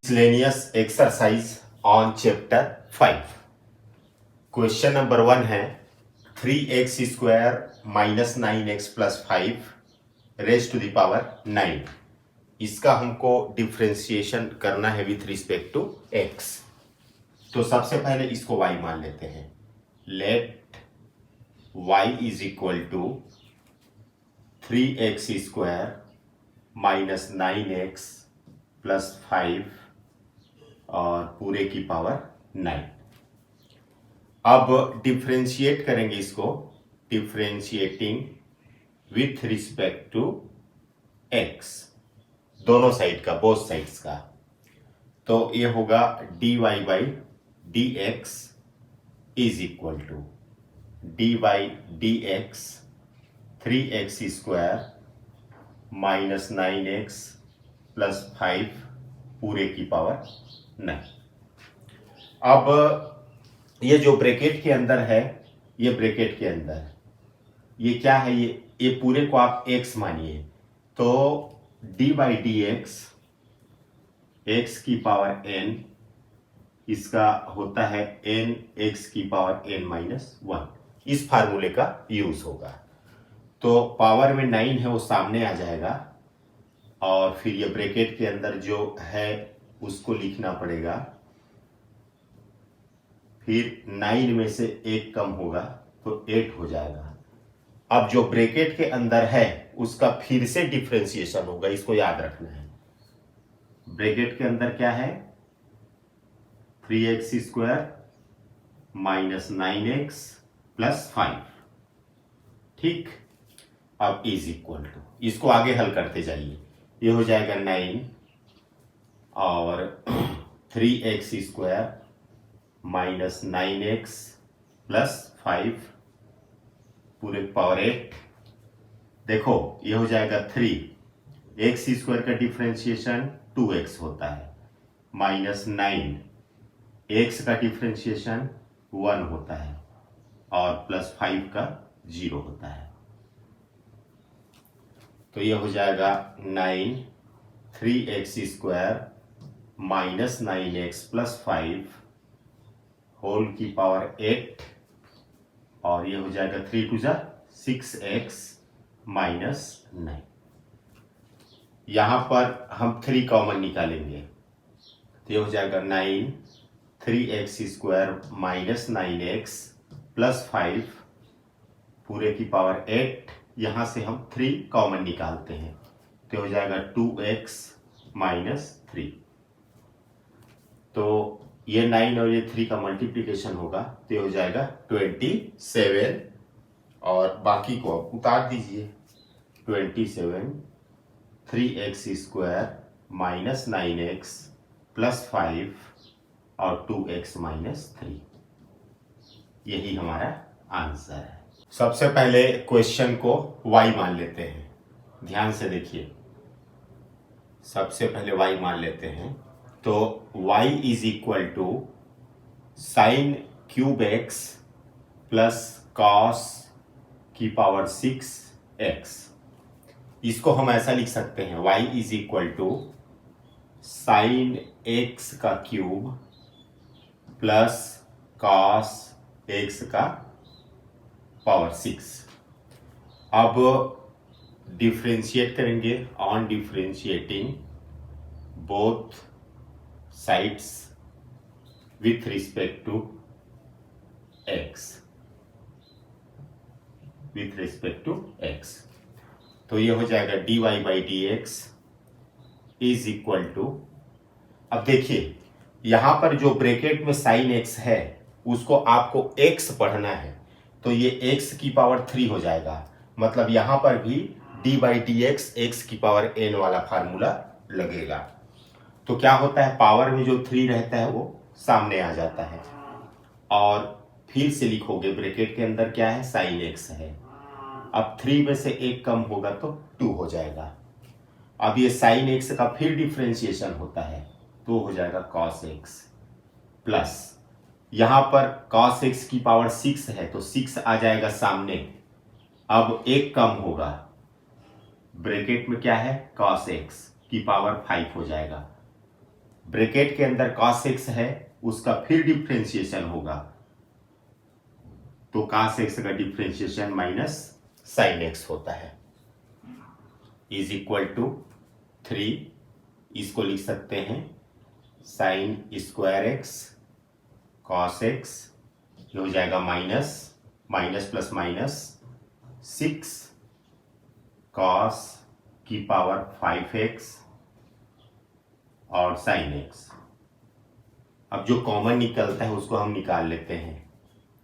Miscellaneous exercise on chapter 5. Question number 1 है 3x square minus 9x plus 5 raised to the power 9. इसका हमको differentiation करना है with respect to x. तो सबसे पहले इसको y मान लेते हैं. Let y is equal to 3x square minus 9x plus 5 और पूरे की पावर 9. अब डिफ्रेंशिएट करेंगे इसको, differentiating with respect to x, दोनों साइड का, बोथ साइड्स का. तो ये होगा dy by d x is equal to d by d x 3x square minus 9x plus 5 पूरे की पावर 9. अब ये जो ब्रैकेट के अंदर है, ये ब्रैकेट के अंदर ये क्या है, ये पूरे को आप x मानिए. तो d बाई डी एक्स की पावर n, इसका होता है n x की पावर n माइनस 1. इस फार्मूले का यूज होगा. तो पावर में 9 है वो सामने आ जाएगा और फिर ये ब्रैकेट के अंदर जो है उसको लिखना पड़ेगा. फिर 9 में से 1 कम होगा तो 8 हो जाएगा. अब जो ब्रैकेट के अंदर है उसका फिर से डिफ्रेंसिएशन होगा, इसको याद रखना है. ब्रैकेट के अंदर क्या है, 3x square minus 9x plus 5. ठीक. अब इज इक्वल टू, इसको आगे हल करते जाइए. ये हो जाएगा 9 और 3x square minus 9x plus 5 पूरे पावर 8. देखो ये हो जाएगा 3 x स्क्वायर का डिफ्रेंशिएशन 2x होता है, माइनस 9 x का डिफ्रेंशिएशन 1 होता है और प्लस 5 का 0 होता है. तो ये हो जाएगा 9 3x square minus 9x plus 5 whole की पावर 8 और ये हो जाएगा 3 टू जा 6x माइनस 9. यहां पर हम 3 कॉमन निकालेंगे तो ये हो जाएगा 9 3x square minus 9x plus 5 पूरे की पावर 8. यहां से हम 3 कॉमन निकालते हैं तो हो जाएगा 2x माइनस 3. तो ये 9 और ये 3 का मल्टीप्लिकेशन होगा तो हो जाएगा 27 और बाकी को आप उतार दीजिए. 27 3x square minus 9x plus 5 और 2x माइनस 3. यही हमारा आंसर है. सबसे पहले क्वेश्चन को y मान लेते हैं. ध्यान से देखिए, सबसे पहले y मान लेते हैं. तो y is equal to sine cube x plus cos की पावर 6x. इसको हम ऐसा लिख सकते हैं, y is equal to sine x का क्यूब प्लस कॉस x का पावर 6. अब डिफ्रेंशिएट करेंगे. On differentiating both sides with respect to x, with respect to x. तो ये हो जाएगा dy by d x is equal to, अब देखिए यहां पर जो ब्रैकेट में साइन x है उसको आपको x पढ़ना है तो ये x की पावर 3 हो जाएगा. मतलब यहां पर भी d by d x x की पावर n वाला फार्मूला लगेगा. तो क्या होता है, पावर में जो 3 रहता है वो सामने आ जाता है और फिर से लिखोगे ब्रैकेट के अंदर क्या है, साइन x है. अब 3 में से 1 कम होगा तो 2 हो जाएगा. अब ये साइन x का फिर डिफ्रेंशिएशन होता है तो हो जाएगा कॉस x प्लस, यहां पर cos x की पावर 6 है तो 6 आ जाएगा सामने. अब 1 कम होगा, ब्रैकेट में क्या है, cos x की पावर 5 हो जाएगा ब्रैकेट के अंदर cos x है, उसका फिर डिफ्रेंशिएशन होगा, तो cos x का डिफ्रेंशिएशन माइनस साइन x होता है, इज इक्वल टू 3, इसको लिख सकते हैं sine square x cos x, ये हो जाएगा minus minus plus minus 6 cos की पावर 5x और साइन एक्स। अब जो कॉमन निकलता है उसको हम निकाल लेते हैं,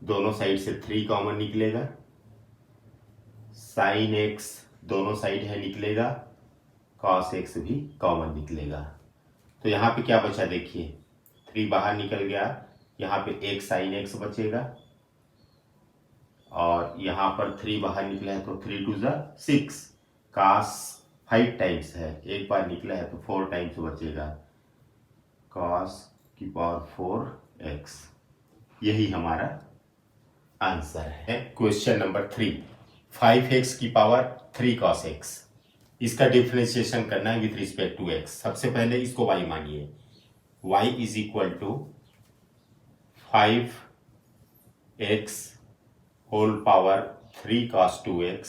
दोनों साइड से 3 कॉमन निकलेगा, साइन एक्स दोनों साइड है निकलेगा, कॉस एक्स भी कॉमन निकलेगा। तो यहाँ पे क्या बचा देखिए, 3 बाहर निकल गया, यहाँ पे एक साइन एक्स बचेगा और यहाँ पर 3 बाहर निकला है तो 3 टू ज़ा 6, कॉस 5 टाइम्स है, एक बार निकला है तो 4 टाइम्स बचेगा, कॉस की पावर 4x। यही हमारा आंसर है क्वेश्चन नंबर 3। 5x की पावर 3 cos x, इसका डिफरेंशिएशन करना है विथ रिस्पेक्ट टू x। सबसे पहले इसको y मानिए, y is equal to 5x whole power 3 cos 2x।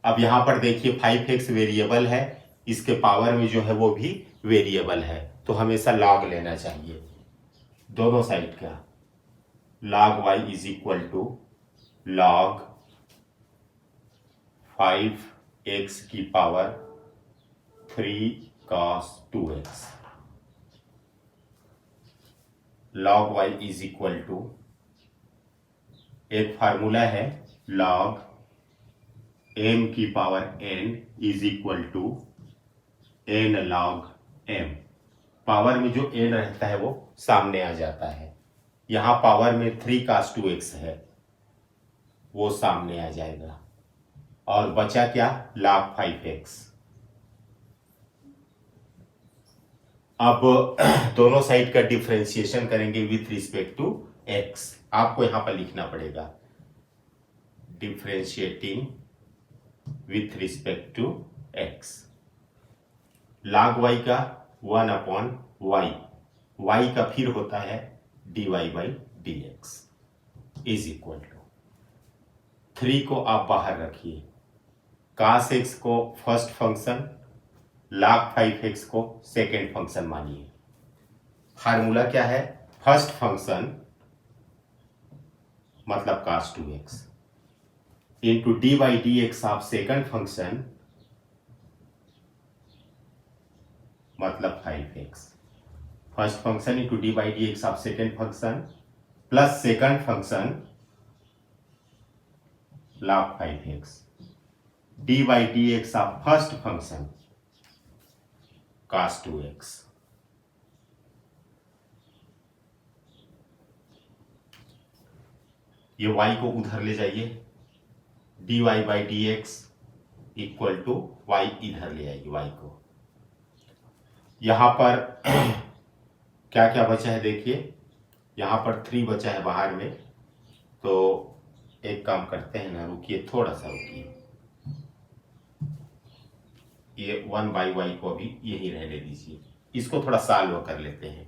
अब यहां पर देखिए 5x वेरिएबल है, इसके पावर में जो है वो भी वेरिएबल है, तो हमेशा लॉग लेना चाहिए दोनों साइड का। log y is equal to log 5x की power 3 cos 2x। log y is equal to, एक फार्मूला है log m की power n is equal to n log m। Power में जो n रहता है वो सामने आ जाता है, यहां पावर में 3 cos 2x है, वो सामने आ जाएगा, और बचा क्या, log 5x। अब दोनों साइड का डिफरेंशिएशन करेंगे विथ रिस्पेक्ट टू x। आपको यहां पर लिखना पड़ेगा differentiating with respect to x। log y का 1/y, y का फिर होता है dy by dx is equal to 3 को आप बाहर रखिए, cos x को फर्स्ट फंक्शन, log 5x को सेकेंड फंक्शन मानिए। फार्मूला क्या है, फर्स्ट फंक्शन मतलब cos 2x into d by d x of second function मतलब 5x। First function into d by d x of second function plus second function log 5x d by d x of first function cos 2x। ये y को उधर ले जाइए, dy by d x equal to y इधर ले आइए y को। यहां पर क्या क्या बचा है देखिए, यहां पर 3 बचा है बाहर में, तो एक काम करते हैं ना, रुकिए थोड़ा सा रुकिए, ये 1/y को अभी यही रहने दीजिए, इसको थोड़ा सॉल्व कर लेते हैं।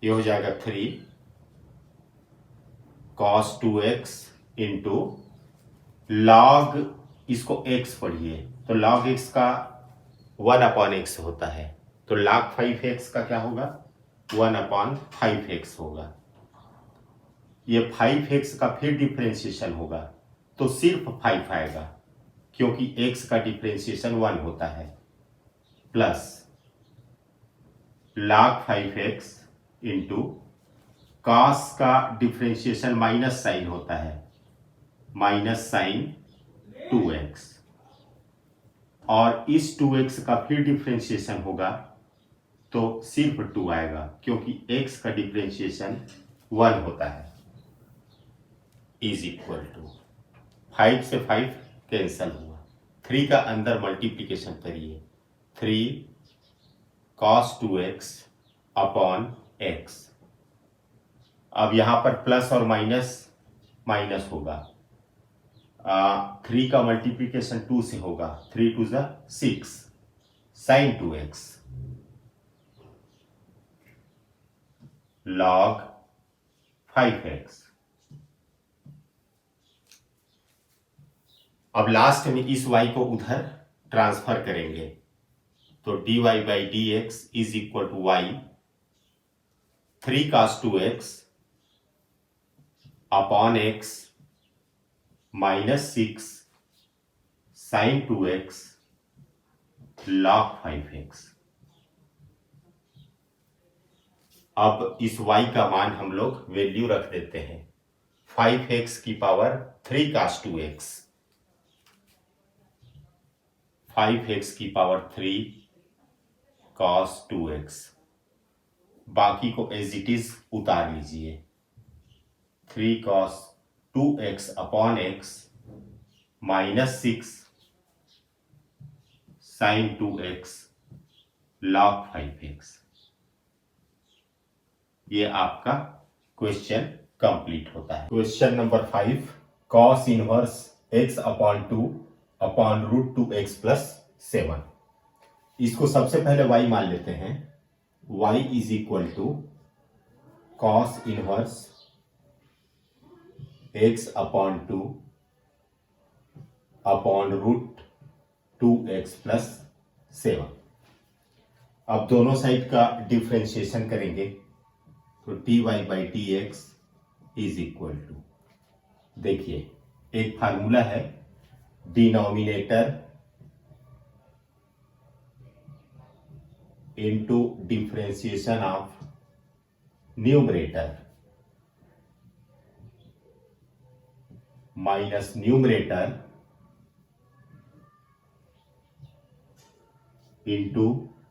ये हो जाएगा 3 cos 2x इंटू log, इसको x पढ़िए तो log x का 1/x होता है, तो log 5x का क्या होगा, 1/5x होगा। ये 5x का फिर डिफरेंशिएशन होगा तो सिर्फ 5 आएगा, क्योंकि x का डिफरेंशिएशन 1 होता है, plus log 5x into cos का डिफरेंशिएशन माइनस साइन होता है, माइनस साइन 2x, और इस 2x का फिर डिफरेंशिएशन होगा तो सिर्फ 2 आएगा, क्योंकि x का डिफरेंशिएशन 1 होता है, इज इक्वल टू 5 से 5 कैंसल हुआ, 3 का अंदर मल्टीप्लीकेशन करिए, 3 cos 2x अपॉन x। अब यहां पर प्लस और माइनस माइनस होगा, 3 का मल्टीप्लीकेशन 2 से होगा, 3 टू ज़ा 6 साइन 2x log 5x। अब लास्ट में इस y को उधर ट्रांसफर करेंगे तो dy by d x is equal to y 3 cos 2x upon x minus 6 sin 2x log 5x। अब इस y का मान हम लोग वैल्यू रख देते हैं 5x की पावर 3 cos 2x, 5x की पावर 3 cos 2x, बाकी को एज इट इज उतार लीजिए 3 cos 2x upon x minus 6 sin 2x log 5x। ये आपका क्वेश्चन कंप्लीट होता है। Question number 5 cos inverse x upon 2 upon root 2x plus 7। इसको सबसे पहले y मान लेते हैं। y is equal to cos inverse x upon 2 upon root 2x plus 7। अब दोनों साइड का डिफ्रेंशिएशन करेंगे तो dy by d x is equal to, देखिए एक फार्मूला है denominator into differentiation of numerator minus numerator into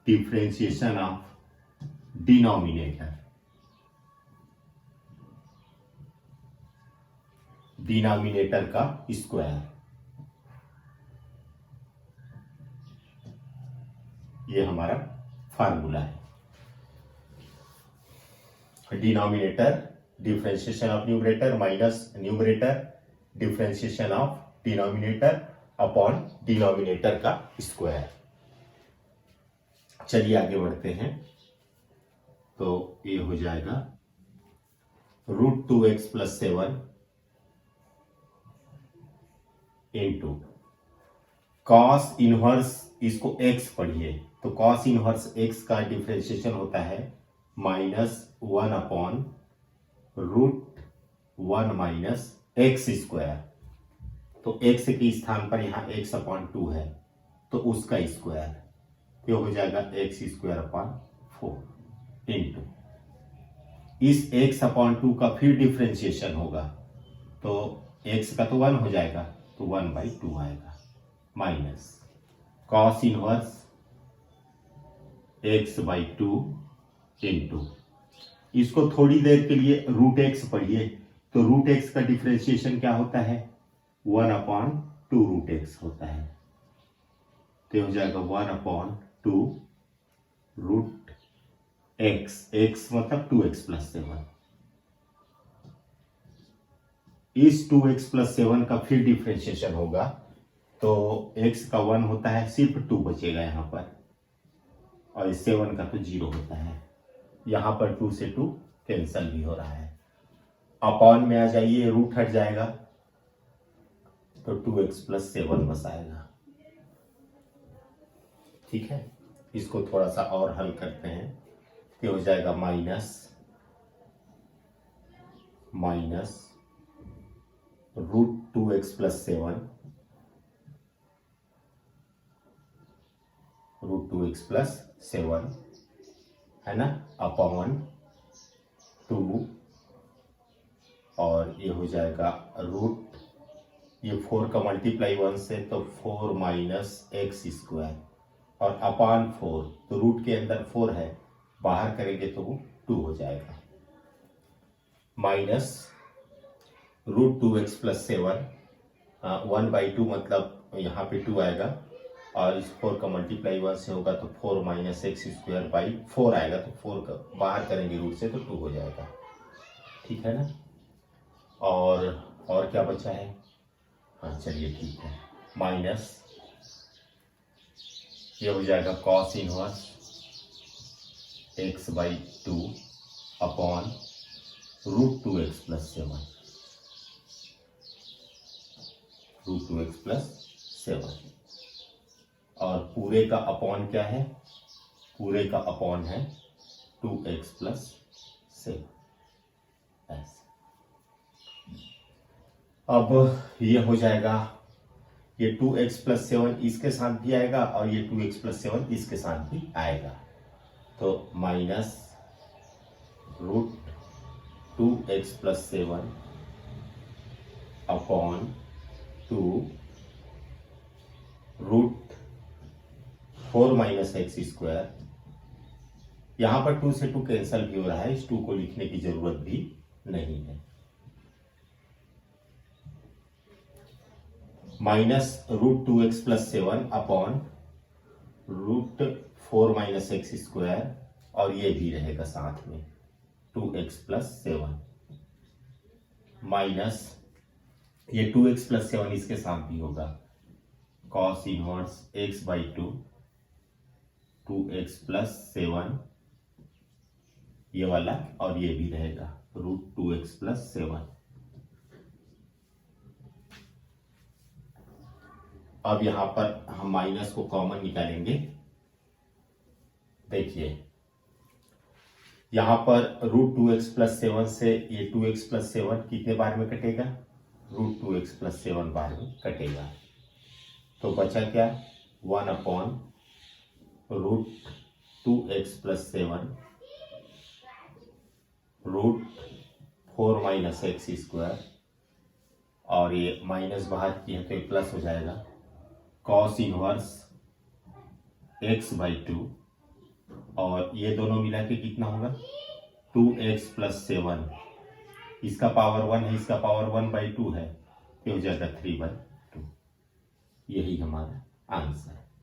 differentiation of denominator. Denominator का square, ये हमारा फार्मूला है। Denominator differentiation of numerator minus numerator differentiation of denominator upon denominator का square. चलिए आगे बढ़ते हैं। तो ये हो जाएगा root 2x plus 7 into cos inverse, इसको x पढ़िए तो कॉस इनवर्स x का डिफरेंशिएशन होता है -1 upon root 1 minus x square. तो x के स्थान पर यहाँ x अपॉन 2 है तो उसका स्क्वायर, ये हो जाएगा एक्स स्क्वायर अपॉन 4 इंटू इस x अपॉन 2 का फिर डिफरेंशिएशन होगा तो x का तो 1 हो जाएगा तो 1/2 आएगा minus cos inverse x/2 into, इसको थोड़ी देर के लिए रूट x पढ़िए तो रूट x का डिफरेंशिएशन क्या होता है 1/2 रूट x होता है तो हो जाएगा 1/2 रूट x मतलब 2x प्लस 7। इस 2x प्लस 7 का फिर डिफरेंशिएशन होगा तो x का 1 होता है, सिर्फ 2 बचेगा यहाँ पर और इस 7 का तो 0 होता है। यहाँ पर 2 से 2 कैंसल भी हो रहा है। अपॉन में आ जाइए, रूट हट जाएगा तो 2x प्लस 7 बस आएगा। ठीक है, इसको थोड़ा सा और हल करते हैं तो हो जाएगा minus root 2x plus 7 root 2x plus 7 है ना अपॉन 2 और ये हो जाएगा रूट, ये 4 का मल्टीप्लाई 1 से तो 4 माइनस एक्स स्क्वायर और अपॉन 4 तो रूट के अंदर 4 है, बाहर करेंगे तो वो 2 हो जाएगा माइनस रूट 2x प्लस 7 1/2 मतलब यहाँ पे 2 आएगा और इस 4 का मल्टीप्लाई 1 से होगा तो 4 माइनस एक्स स्क्वायर बाई 4 आएगा तो 4 का बाहर करेंगे रूट से तो 2 हो जाएगा। ठीक है ना, और क्या बचा है, हाँ चलिए ठीक है, माइनस ये हो जाएगा cos inverse x/2 upon root 2x plus 7, root 2x plus 7। और पूरे का अपॉन क्या है? पूरे का अपॉन है 2x प्लस 7। ऐसे अब ये हो जाएगा, ये 2x प्लस 7 इसके साथ भी आएगा और ये 2x प्लस 7 इसके साथ भी आएगा। तो minus root 2x plus 7 upon 2 root 4 minus x square. यहां पर 2 से 2 कैंसल भी हो रहा है, इस 2 को लिखने की जरूरत भी नहीं है। Minus root 2x plus 7 upon root 4 minus x square, और ये भी रहेगा साथ में 2x प्लस 7 माइनस ये 2x प्लस 7 इसके साथ भी होगा cos inverse x by 2, 2x plus 7 ये वाला, और ये भी रहेगा रूट 2x प्लस 7। अब यहां पर हम माइनस को कॉमन निकालेंगे। देखिए यहां पर रूट 2x प्लस 7 से ये 2x प्लस 7 कितने बार में कटेगा? रूट 2x प्लस 7 बार में कटेगा। तो बचा क्या? 1 upon root 2x plus 7 root 4 minus x square, और ये माइनस बाहर की है तो ये प्लस हो जाएगा कॉस इनवर्स x बाई 2, और ये दोनों मिला के कितना होगा? 2x प्लस 7, इसका पावर 1 है, इसका पावर 1 बाई 2 है, ये हो जाएगा 3 बाई 2। यही हमारा आंसर है।